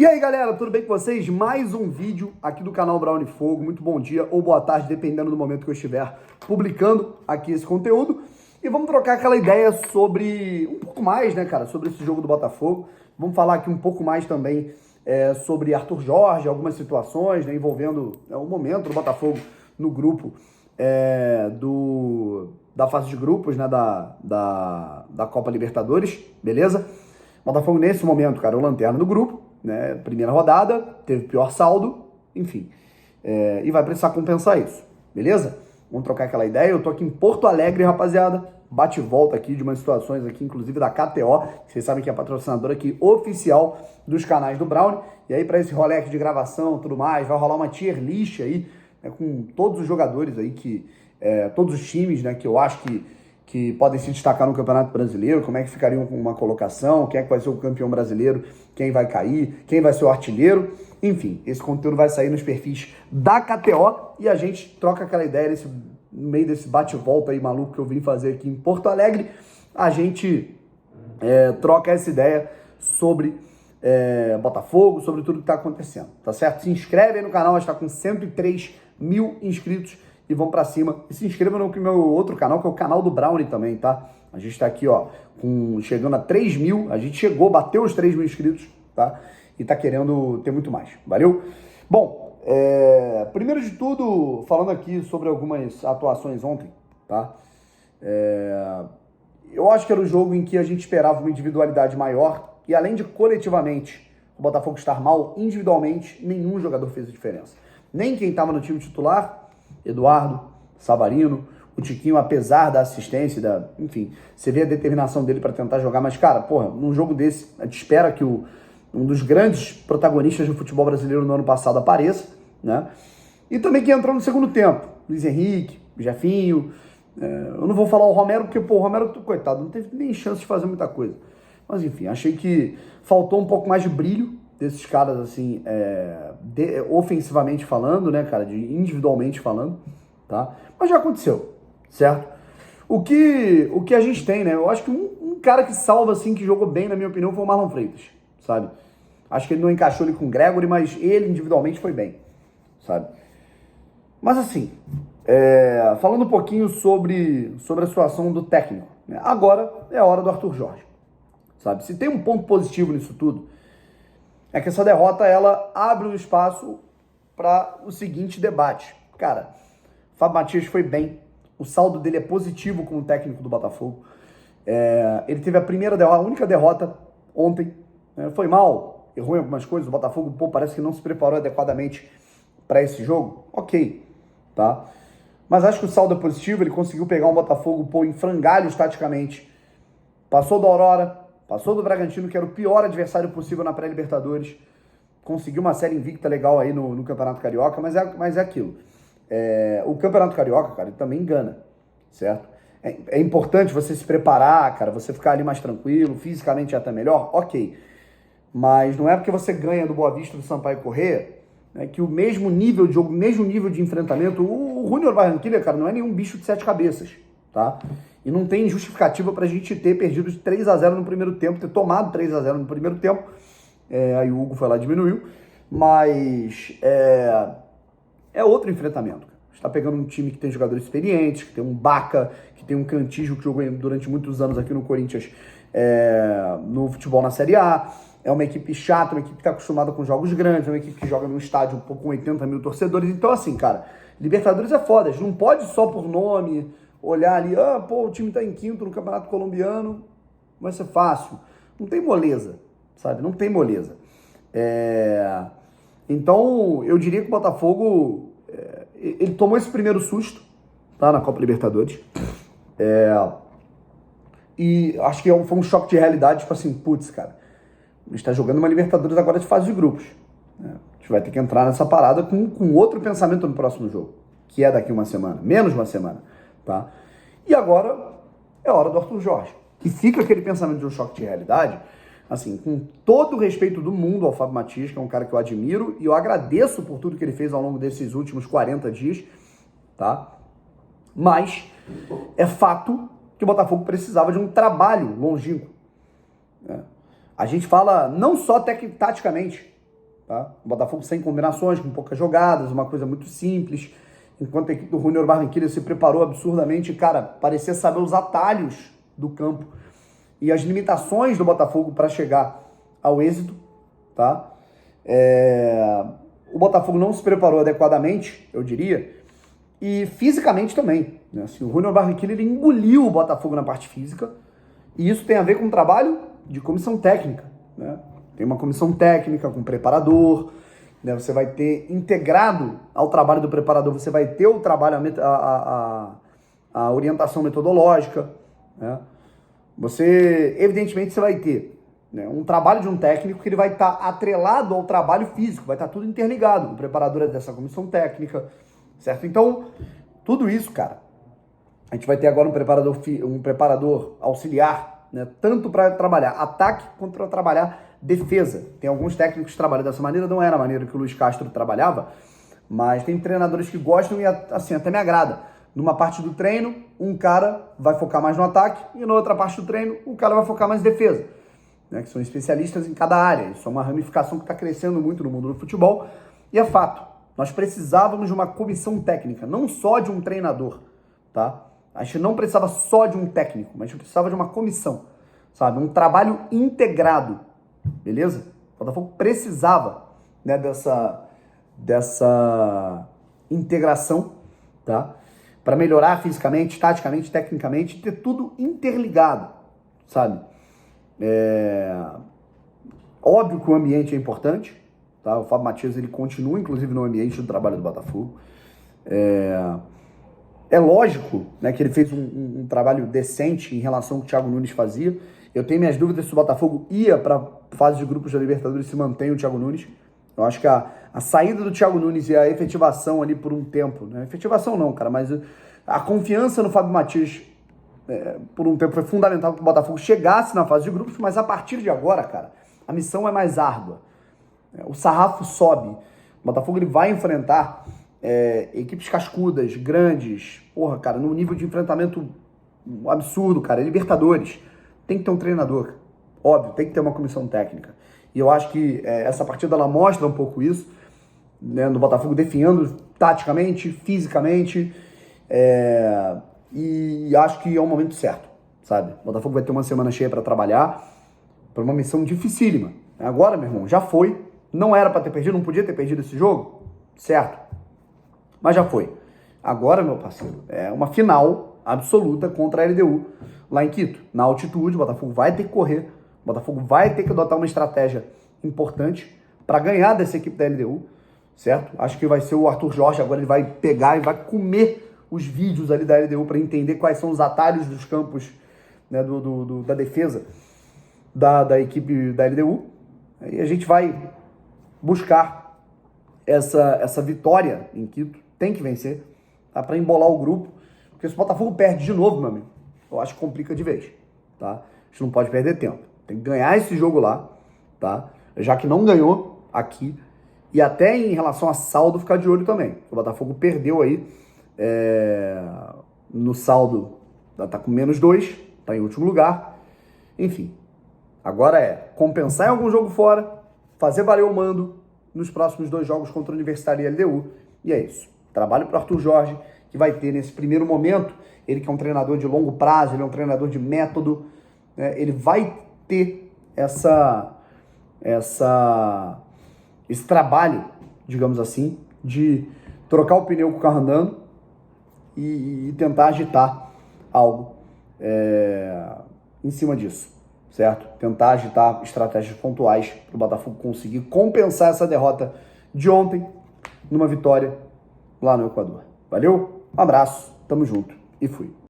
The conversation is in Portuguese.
E aí galera, tudo bem com vocês? Mais um vídeo aqui do canal Brown Fogo. Muito bom dia ou boa tarde, dependendo do momento que eu estiver publicando aqui esse conteúdo. E vamos trocar aquela ideia sobre um pouco mais, né, cara, sobre esse jogo do Botafogo. Vamos falar aqui um pouco mais também sobre Arthur Jorge, algumas situações, né, envolvendo o momento do Botafogo no grupo da fase de grupos, né, da Copa Libertadores, beleza? Botafogo nesse momento, cara, é o lanterna do grupo, né? Primeira rodada, teve pior saldo, enfim. E vai precisar compensar isso, beleza? Vamos trocar aquela ideia. Eu tô aqui em Porto Alegre, rapaziada. Bate e volta aqui de umas situações aqui, inclusive da KTO. Vocês sabem que é a patrocinadora aqui oficial dos canais do Brown. E aí, para esse rolê aqui de gravação e tudo mais, vai rolar uma tier list aí, né, com todos os jogadores aí, todos os times, né, que eu acho que podem se destacar no Campeonato Brasileiro, como é que ficariam com uma colocação, quem é que vai ser o campeão brasileiro, quem vai cair, quem vai ser o artilheiro. Enfim, esse conteúdo vai sair nos perfis da KTO e a gente troca aquela ideia no meio desse bate-volta aí maluco que eu vim fazer aqui em Porto Alegre. A gente troca essa ideia sobre Botafogo, sobre tudo que está acontecendo, tá certo? Se inscreve aí no canal, a gente está com 103 mil inscritos e vamos pra cima. E se inscreva no meu outro canal, que é o canal do Brownie também, tá? A gente tá aqui, ó, chegando a 3 mil. A gente bateu os 3 mil inscritos, tá? E tá querendo ter muito mais. Valeu? Bom, primeiro de tudo, falando aqui sobre algumas atuações ontem, tá? Eu acho que era um jogo em que a gente esperava uma individualidade maior e além de coletivamente o Botafogo estar mal, individualmente, nenhum jogador fez a diferença. Nem quem estava no time titular, Eduardo, Savarino, o Tiquinho, apesar da assistência, enfim, você vê a determinação dele para tentar jogar, mas, cara, porra, num jogo desse, a gente espera que um dos grandes protagonistas do futebol brasileiro no ano passado apareça, né? E também que entrou no segundo tempo, Luiz Henrique, Jefinho, eu não vou falar o Romero, porque, pô, o Romero, coitado, não teve nem chance de fazer muita coisa. Mas, enfim, achei que faltou um pouco mais de brilho desses caras, assim, ofensivamente falando, né, cara, individualmente falando, tá? Mas já aconteceu, certo? O que a gente tem, né, eu acho que um cara que salva, assim, que jogou bem, na minha opinião, foi o Marlon Freitas, sabe? Acho que ele não encaixou ali com o Gregory, mas ele, individualmente, foi bem, sabe? Mas, assim, falando um pouquinho sobre a situação do técnico, né? Agora é a hora do Arthur Jorge, sabe? Se tem um ponto positivo nisso tudo, é que essa derrota, ela abre um espaço para o seguinte debate. Cara, Fábio Matias foi bem, o saldo dele é positivo como técnico do Botafogo. Ele teve a única derrota ontem, né? Foi mal, errou em algumas coisas, o Botafogo, pô, parece que não se preparou adequadamente para esse jogo. Ok, tá? Mas acho que o saldo é positivo, ele conseguiu pegar um Botafogo, pô, em frangalhos taticamente. Passou do Aurora, passou do Bragantino, que era o pior adversário possível na pré-Libertadores. Conseguiu uma série invicta legal aí no Campeonato Carioca, mas é aquilo. O Campeonato Carioca, cara, ele também engana, certo? É importante você se preparar, cara, você ficar ali mais tranquilo, fisicamente até melhor, ok. Mas não é porque você ganha do Boa Vista, do Sampaio Corrêa, né, que o mesmo nível de jogo, o mesmo nível de enfrentamento, o Júnior Barranquilla, cara, não é nenhum bicho de 7 cabeças, tá? E não tem justificativa pra gente ter perdido de 3-0 no primeiro tempo, ter tomado 3-0 no primeiro tempo. Aí o Hugo foi lá e diminuiu. Mas é outro enfrentamento. A gente tá pegando um time que tem jogadores experientes, que tem um Baca, que tem um Cantígio que jogou durante muitos anos aqui no Corinthians, no futebol na Série A. É uma equipe chata, uma equipe que tá acostumada com jogos grandes, é uma equipe que joga num estádio com 80 mil torcedores. Então, assim, cara, Libertadores é foda. A gente não pode só por nome olhar ali, o time tá em quinto no Campeonato Colombiano, vai ser fácil. Não tem moleza, sabe? Não tem moleza. Então, eu diria que o Botafogo, ele tomou esse primeiro susto, tá? Na Copa Libertadores. E acho que foi um choque de realidade, tipo assim, putz, cara, a gente tá jogando uma Libertadores agora de fase de grupos, né? A gente vai ter que entrar nessa parada com outro pensamento no próximo jogo, que é daqui uma semana, menos uma semana. Tá? E agora é a hora do Arthur Jorge. E fica aquele pensamento de um choque de realidade, assim, com todo o respeito do mundo ao Fábio Matias, que é um cara que eu admiro, e eu agradeço por tudo que ele fez ao longo desses últimos 40 dias, tá? Mas é fato que o Botafogo precisava de um trabalho longínquo, né? A gente fala não só taticamente, tá? O Botafogo sem combinações, com poucas jogadas, uma coisa muito simples. Enquanto a equipe do Júnior Barranquilla se preparou absurdamente, cara, parecia saber os atalhos do campo e as limitações do Botafogo para chegar ao êxito, tá? O Botafogo não se preparou adequadamente, eu diria, e fisicamente também, né? Assim, o Júnior Barranquilla ele engoliu o Botafogo na parte física, e isso tem a ver com o trabalho de comissão técnica, né? Tem uma comissão técnica com preparador, né? Você vai ter integrado ao trabalho do preparador, você vai ter o trabalho, a orientação metodológica, né? Evidentemente, você vai ter, né, um trabalho de um técnico que ele vai estar atrelado ao trabalho físico, vai estar tudo interligado. O preparador é dessa comissão técnica, certo? Então, tudo isso, cara, a gente vai ter agora um preparador auxiliar, né, tanto para trabalhar ataque quanto para trabalhar defesa. Tem alguns técnicos que trabalham dessa maneira, não era a maneira que o Luiz Castro trabalhava, mas tem treinadores que gostam e, assim, até me agrada. Numa parte do treino, um cara vai focar mais no ataque e na outra parte do treino, o cara vai focar mais em defesa, né, que são especialistas em cada área. Isso é uma ramificação que está crescendo muito no mundo do futebol e é fato. Nós precisávamos de uma comissão técnica, não só de um treinador, tá? A gente não precisava só de um técnico, mas a gente precisava de uma comissão, sabe? Um trabalho integrado, beleza? O Botafogo precisava, né, dessa integração, tá? Para melhorar fisicamente, taticamente, tecnicamente, ter tudo interligado, sabe? Óbvio que o ambiente é importante, tá? O Fábio Matias, ele continua, inclusive, no ambiente do trabalho do Botafogo. É lógico, né, que ele fez um trabalho decente em relação ao que o Thiago Nunes fazia. Eu tenho minhas dúvidas se o Botafogo ia para a fase de grupos da Libertadores se mantém o Thiago Nunes. Eu acho que a saída do Thiago Nunes e a efetivação ali por um tempo, né? Efetivação não, cara, mas a confiança no Fábio Matias por um tempo foi fundamental para que o Botafogo chegasse na fase de grupos, mas a partir de agora, cara, a missão é mais árdua. O sarrafo sobe. O Botafogo ele vai enfrentar equipes cascudas, grandes, porra, cara, num nível de enfrentamento absurdo, cara. Libertadores. Tem que ter um treinador, óbvio, tem que ter uma comissão técnica. E eu acho que essa partida ela mostra um pouco isso, né, no Botafogo definhando taticamente, fisicamente, e acho que é o momento certo, sabe? O Botafogo vai ter uma semana cheia para trabalhar, para uma missão dificílima. Agora, meu irmão, já foi, não era para ter perdido, não podia ter perdido esse jogo, certo? Mas já foi. Agora, meu parceiro, é uma final absoluta contra a LDU lá em Quito. Na altitude, o Botafogo vai ter que correr, o Botafogo vai ter que adotar uma estratégia importante para ganhar dessa equipe da LDU, certo? Acho que vai ser o Arthur Jorge, agora ele vai pegar e vai comer os vídeos ali da LDU para entender quais são os atalhos dos campos, né, da defesa da equipe da LDU. E a gente vai buscar essa vitória em Quito, tem que vencer, tá? Para embolar o grupo, porque se o Botafogo perde de novo, meu amigo, eu acho que complica de vez, tá? A gente não pode perder tempo, tem que ganhar esse jogo lá, tá? Já que não ganhou aqui, e até em relação a saldo ficar de olho também. O Botafogo perdeu aí no saldo, tá com -2, tá em último lugar, enfim. Agora compensar em algum jogo fora, fazer valer o mando nos próximos 2 jogos contra o Universitário e a LDU. E é isso. Trabalho para o Arthur Jorge, que vai ter nesse primeiro momento, ele que é um treinador de longo prazo, ele é um treinador de método, né? Ele vai ter esse trabalho, digamos assim, de trocar o pneu com o carro andando e tentar agitar algo em cima disso. Certo? Tentar agitar estratégias pontuais para o Botafogo conseguir compensar essa derrota de ontem numa vitória lá no Equador. Valeu? Um abraço, tamo junto e fui.